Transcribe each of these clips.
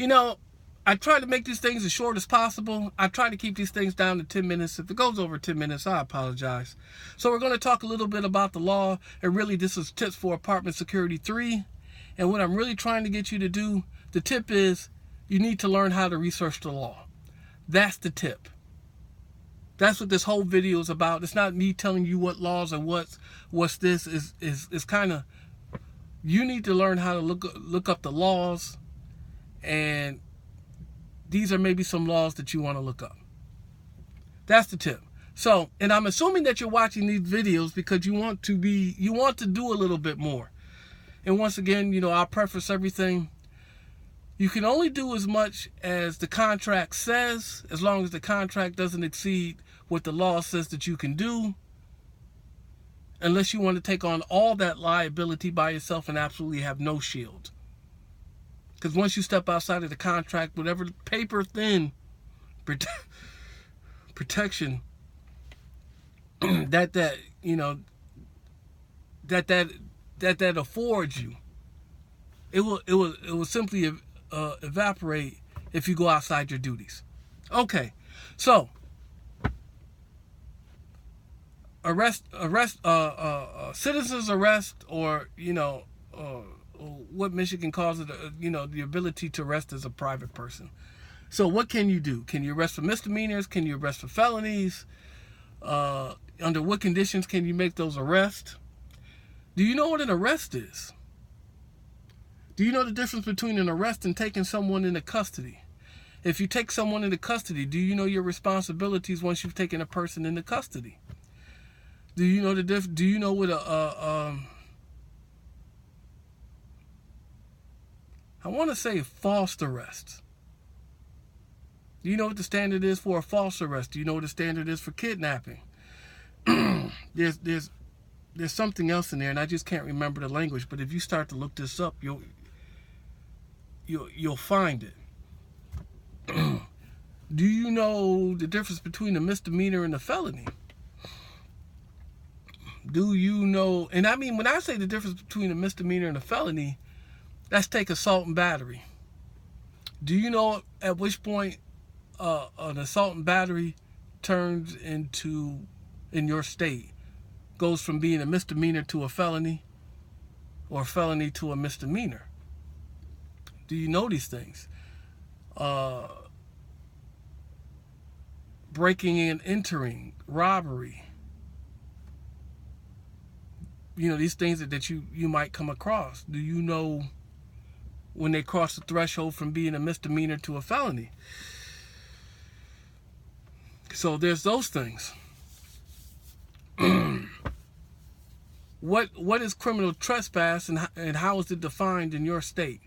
You know, I try to make these things as short as possible. I try to keep these things down to 10 minutes. If it goes over 10 minutes, I apologize. So we're going to talk a little bit about the law. And really, this is tips for apartment security 3. And what I'm really trying to get you to do, the tip is you need to learn how to research the law. That's the tip. That's what this whole video is about. It's not me telling you what laws and what's this. Is kind of, you need to learn how to look up the laws, and these are maybe some laws that you want to look up. That's the tip. So, and I'm assuming that you're watching these videos because you want to do a little bit more. And once again, you know, I'll preface everything. You can only do as much as the contract says, as long as the contract doesn't exceed what the law says that you can do, unless you want to take on all that liability by yourself and absolutely have no shield. Because once you step outside of the contract, whatever paper thin protection that affords you, it will simply evaporate if you go outside your duties. Okay, so citizen's arrest, or what Michigan calls it, the ability to arrest as a private person. So what can you do? Can you arrest for misdemeanors? Can you arrest for felonies? Under what conditions can you make those arrests? Do you know what an arrest is? Do you know the difference between an arrest and taking someone into custody? If you take someone into custody, do you know your responsibilities once you've taken a person into custody? Do you know do you know what I want to say false arrest. Do you know what the standard is for a false arrest? Do you know what the standard is for kidnapping? There's something else in there, and I just can't remember the language. But if you start to look this up, you'll find it. Do you know the difference between a misdemeanor and a felony? Do you know? And I mean, when I say the difference between a misdemeanor and a felony, let's take assault and battery. Do you know at which point an assault and battery turns into, in your state, goes from being a misdemeanor to a felony, or a felony to a misdemeanor? Do you know these things? Breaking and entering, robbery. These things that you might come across. Do you know when they cross the threshold from being a misdemeanor to a felony? So there's those things. What is criminal trespass, and how is it defined in your state?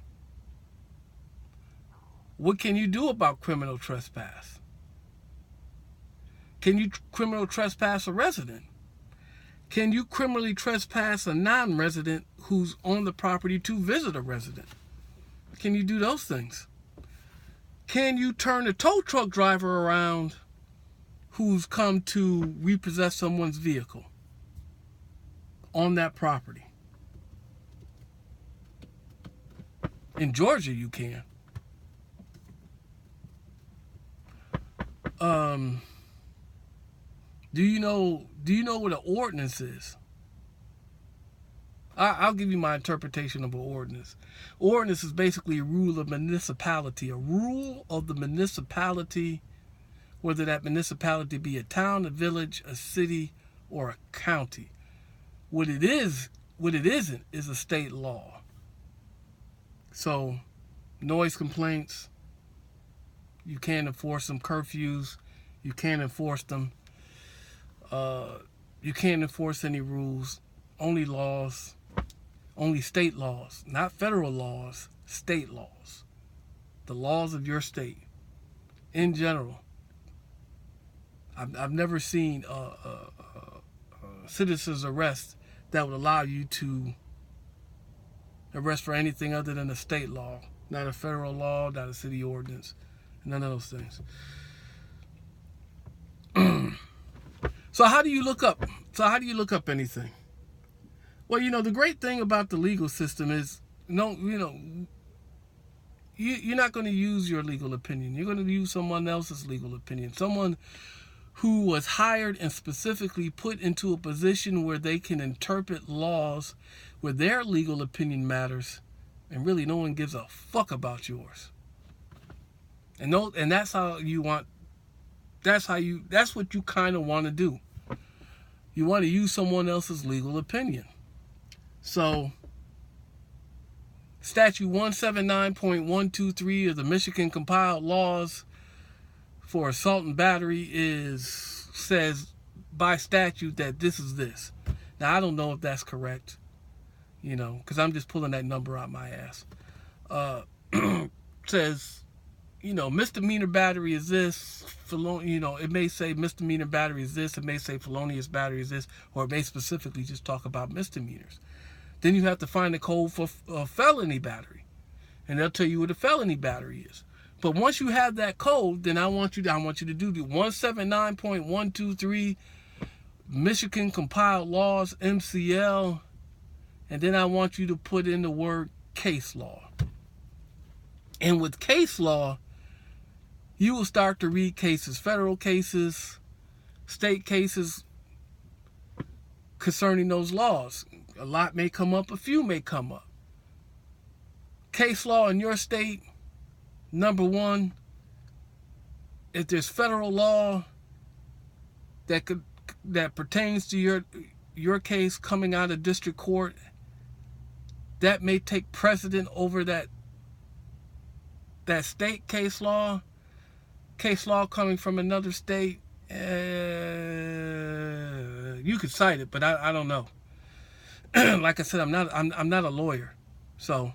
What can you do about criminal trespass? Can you criminal trespass a resident? Can you criminally trespass a non-resident who's on the property to visit a resident? Can you do those things? Can you turn a tow truck driver around who's come to repossess someone's vehicle on that property? In Georgia, you can. Do you know what an ordinance is? I'll give you my interpretation of an ordinance. Ordinance is basically a rule of municipality. A rule of the municipality, whether that municipality be a town, a village, a city, or a county. What it isn't is a state law. So, noise complaints, you can't enforce them. Curfews, you can't enforce them. You can't enforce any rules. Only laws, only state laws, not federal laws, state laws. The laws of your state, in general. I've never seen a citizen's arrest that would allow you to arrest for anything other than a state law, not a federal law, not a city ordinance, none of those things. So how do you look up anything? Well, the great thing about the legal system is, you're not going to use your legal opinion. You're going to use someone else's legal opinion. Someone who was hired and specifically put into a position where they can interpret laws where their legal opinion matters, and really no one gives a fuck about yours. And that's how you want. That's what you kind of want to do. You want to use someone else's legal opinion. So, Statute 179.123 of the Michigan compiled laws for assault and battery says by statute that this is this. Now, I don't know if that's correct, because I'm just pulling that number out my ass. Says, misdemeanor battery is this, it may say misdemeanor battery is this, it may say felonious battery is this, or it may specifically just talk about misdemeanors. Then you have to find the code for felony battery, and they'll tell you what a felony battery is. But once you have that code, then I want you to do the 179.123 Michigan compiled laws, MCL, and then I want you to put in the word case law. And with case law, you will start to read cases, federal cases, state cases concerning those laws. A lot may come up, a few may come up. Case law in your state, number one, if there's federal law that pertains to your case coming out of district court, that may take precedent over that state case law coming from another state. You could cite it, but I don't know. Like I said, I'm not a lawyer, so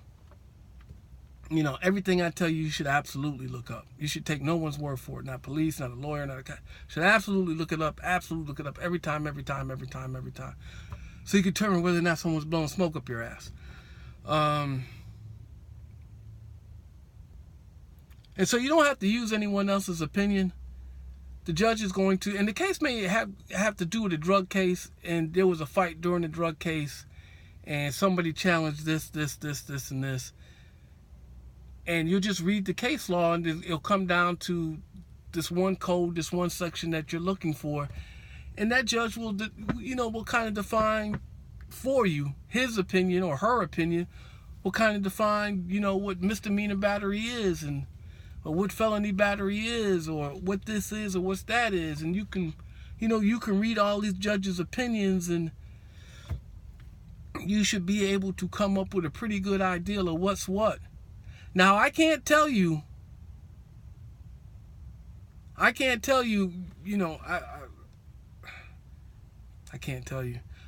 everything I tell you, you should absolutely look up. You should take no one's word for it. Not police, not a lawyer, not a guy. Should absolutely look it up. Absolutely look it up every time, so you can determine whether or not someone's blowing smoke up your ass. And so you don't have to use anyone else's opinion. The judge is going to, and the case may have to do with a drug case, and there was a fight during the drug case, and somebody challenged this, and this. And you'll just read the case law, and it'll come down to this one code, this one section that you're looking for. And that judge will kind of define for you, his opinion or her opinion, will kind of define, what misdemeanor battery is, or what felony battery is, or what this is, or what that is. And you can read all these judges' opinions, and you should be able to come up with a pretty good idea of what's what. Now, I can't tell you, I can't tell you.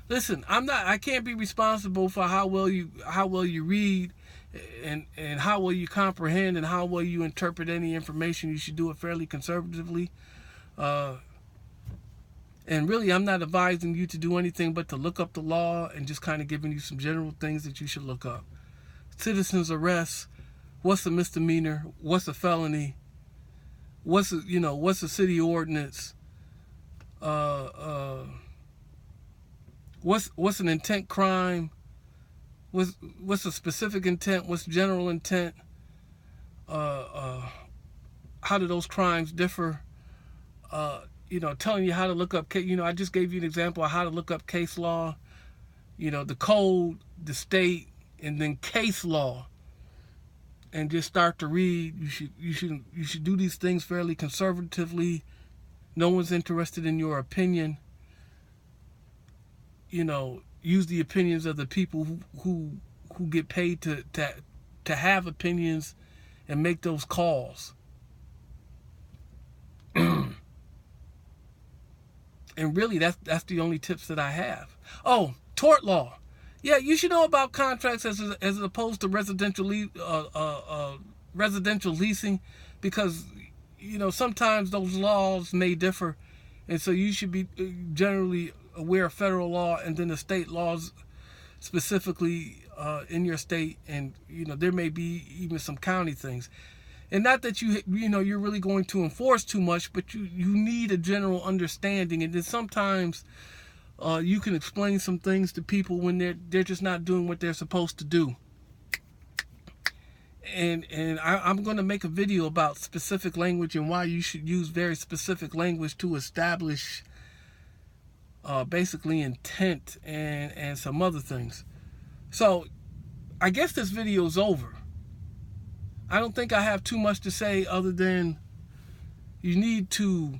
Listen, I can't be responsible for how well you read, and how well you comprehend, and how well you interpret any information. You should do it fairly conservatively. And really, I'm not advising you to do anything but to look up the law, and just kind of giving you some general things that you should look up. Citizen's arrest. What's a misdemeanor? What's a felony? What's a city ordinance? What's an intent crime? What's a specific intent? What's general intent? How do those crimes differ? Telling you how to look up. I just gave you an example of how to look up case law. The code, the state, and then case law. And just start to read. You should do these things fairly conservatively. No one's interested in your opinion. Use the opinions of the people who get paid to have opinions and make those calls. And really, that's the only tips that I have. Oh, tort law. Yeah, you should know about contracts as opposed to residential leasing, because sometimes those laws may differ, and so you should be generally aware of federal law and then the state laws specifically in your state, and there may be even some county things. And not that you're really going to enforce too much, but you need a general understanding. And then sometimes you can explain some things to people when they're just not doing what they're supposed to do. I'm going to make a video about specific language and why you should use very specific language to establish basically intent and some other things. So I guess this video is over. I don't think I have too much to say other than you need to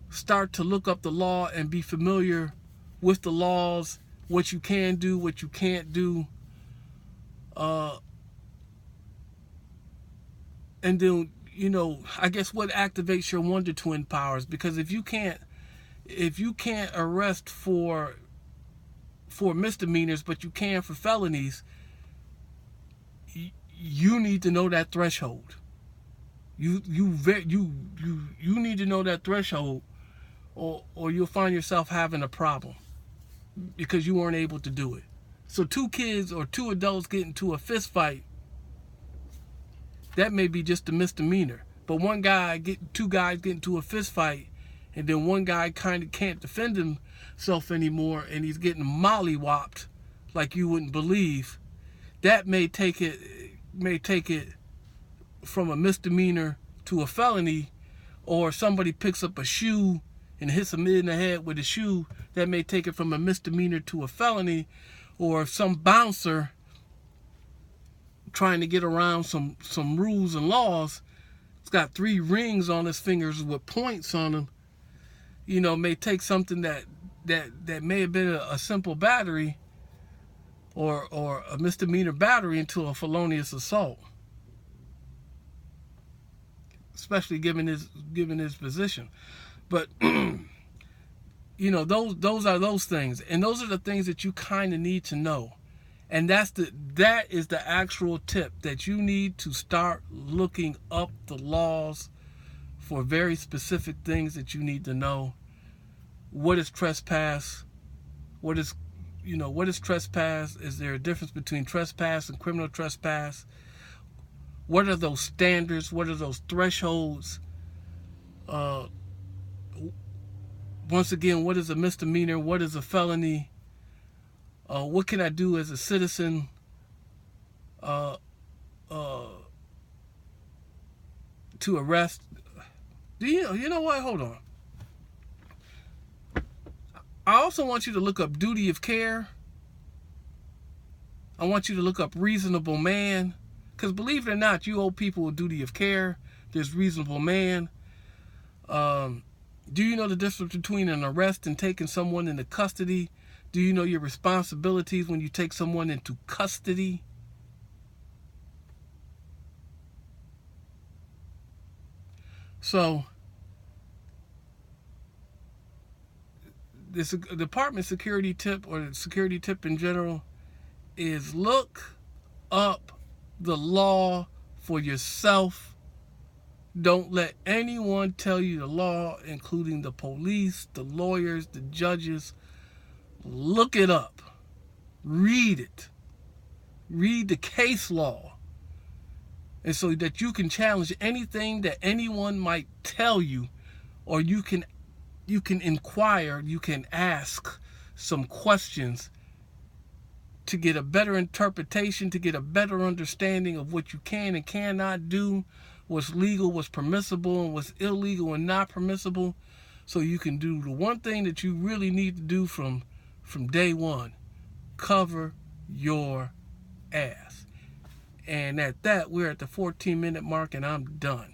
start to look up the law and be familiar with the laws, what you can do, what you can't do. And then, you know, I guess what activates your Wonder Twin powers, because if you can't arrest for misdemeanors, but you can for felonies, you need to know that threshold. You need to know that threshold, or you'll find yourself having a problem because you weren't able to do it. So 2 kids or 2 adults get into a fist fight, that may be just a misdemeanor. But 2 guys get into a fist fight, and then one guy kind of can't defend himself anymore, and he's getting mollywopped like you wouldn't believe. That may take it from a misdemeanor to a felony. Or somebody picks up a shoe and hits him in the head with a shoe, that may take it from a misdemeanor to a felony. Or some bouncer trying to get around some rules and laws, it's got 3 rings on his fingers with points on them, you know, may take something that may have been a simple battery or a misdemeanor battery into a felonious assault, especially given his position. But you know, those are those things, and those are the things that you kind of need to know. And that is the actual tip, that you need to start looking up the laws for very specific things that you need to know. What is trespass? What is trespass? Is there a difference between trespass and criminal trespass? What are those standards? What are those thresholds? Once again, what is a misdemeanor? What is a felony? What can I do as a citizen to arrest? You know what? Hold on. I also want you to look up duty of care. I want you to look up reasonable man. Because believe it or not, you owe people a duty of care. There's reasonable man. Do you know the difference between an arrest and taking someone into custody? Do you know your responsibilities when you take someone into custody? So, this department security tip, or the security tip in general, is look up the law for yourself. Don't let anyone tell you the law, including the police, the lawyers, the judges. Look it up. Read it. Read the case law. And so that you can challenge anything that anyone might tell you, or you can inquire, you can ask some questions to get a better interpretation, to get a better understanding of what you can and cannot do, what's legal, what's permissible, and what's illegal and not permissible, so you can do the one thing that you really need to do from day one: cover your ass. And at that, we're at the 14-minute mark, and I'm done.